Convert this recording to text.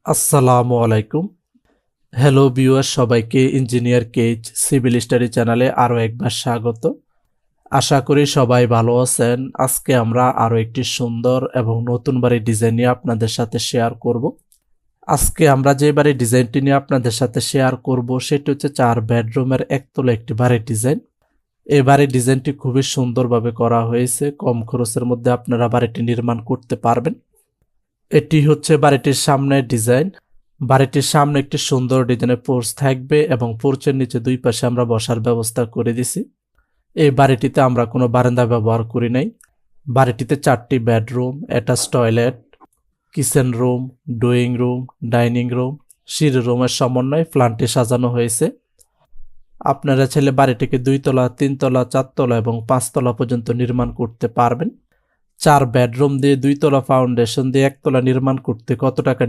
আসসালামু আলাইকুম। Hello viewer, সবাইকে ইঞ্জিনিয়ার কেজ সিভিল স্টাডি চ্যানেলে আরও একবার স্বাগত। আশা করি সবাই ভালো আছেন। আজকে আমরা আরও একটি সুন্দর এবং নতুন বাড়ির ডিজাইন নিয়ে আপনাদের সাথে শেয়ার করব। আজকে আমরা যে বাড়ির ডিজাইনটি নিয়ে আপনাদের সাথে শেয়ার করব সেটি হচ্ছে 4 বেডরুমের একতলা একটি বাড়ির ডিজাইন। এই বাড়ির ডিজাইনটি খুবই সুন্দরভাবে করা হয়েছে। কম খরচের মধ্যে আপনারা বাড়িটি নির্মাণ করতে পারবেন। এটি হচ্ছে বাড়িটির সামনের ডিজাইন। বাড়িটির সামনে একটি সুন্দর ডিজাইনের পোর্চ থাকবে এবং পোর্চের নিচে দুই পাশে আমরা বসার ব্যবস্থা করে দিছি। এই বাড়িটিতে আমরা কোনো বারান্দা ব্যবহার করি নাই। বাড়িটিতে 4টি bedroom, attach toilet, kitchen room, drawing room, dining room, সিঁড়ি রুমের সমন্বয়ে প্ল্যানটি সাজানো হয়েছে। আপনারা চাইলে বাড়িটিকে 2 তলা, 3 তলা, 4 তলা এবং 5 তলা পর্যন্ত নির্মাণ করতে পারবেন। 4 বেডরুম দিয়ে 2 তলা ফাউন্ডেশন দিয়ে 1 তলা নির্মাণ করতে কত টাকা